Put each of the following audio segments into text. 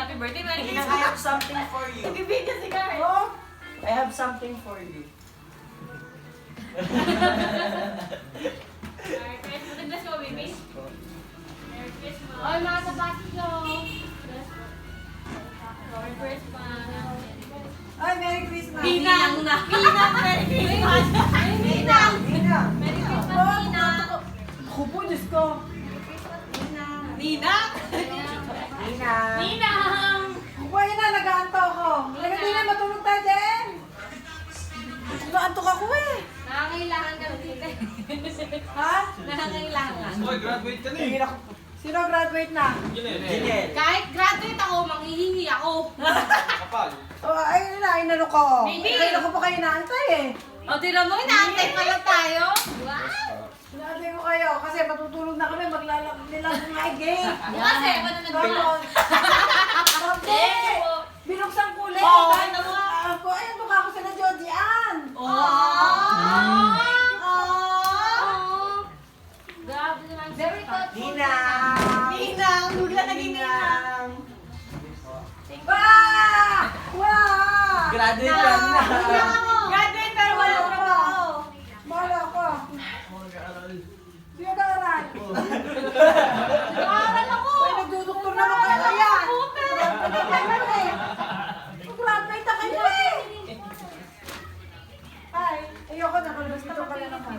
happy birthday, Merry I Christmas! have something for you. Nagbibigay si Gar. Oh, I have something for you. Merry Christmas. Nag-bless ko, baby. Merry Christmas. Ay, mga kapatid ko. Merry Christmas. Ay, Merry Christmas. Ninang na. Ninang, Merry Christmas. Ninang. Ninang. Merry Christmas, Ninang. Ako po, Diyos ko. Ninang. Ninang. Ninang. Kuya na, nag-aanto ako. Hindi na matulog tayo din. Nag-aantok ako eh. Nakakailangan ka dito. Ha? Nakakailangan. Oy, graduate ka na eh. Tingin ako. Sino graduate na? Jinel. Kahit graduate ako, manghihingi ako. Kapal. Oh, ay, inano ko. Baby. Kailan ko pa kayo naantay eh. O, tira mo, inaantay pa lang tayo. Wow! Inaantay ko kayo kasi matutulog na kami. Maglalakad nila ng my game. Kasi, ano nag-vlog? Hindi! Binuksan ko ulit. Oo, Dahil ano mo? ako, ayun, mukha ko sila Georgie Ann. Grabe naman. Very thoughtful. Ninang. Ninang, lula naging ninang. Wah! Wah! Graduate ka na. Graduate pero walang trabaho. Bahala ako. Sino nag-aaral? Nakaral ako. Ay, nagduduktor naman kayo kaya. Graduate na kayo eh. Ay, ayoko na. Kalabas dito ka na naman.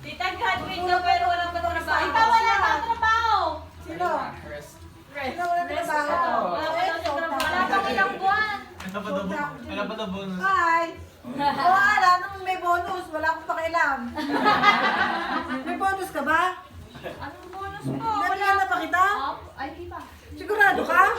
Tita, graduate ka pero walang trabaho. Tita, wala kang trabaho. Sino? Sino wala na trabaho? Wala pang ilang buwan. Wala pa na bonus. Hi! Oo, wala nang may bonus. Wala akong pakialam. May bonus ka ba? Anong bonus mo? Nagkana pa kita? Ay, di ba? Sigurado ka?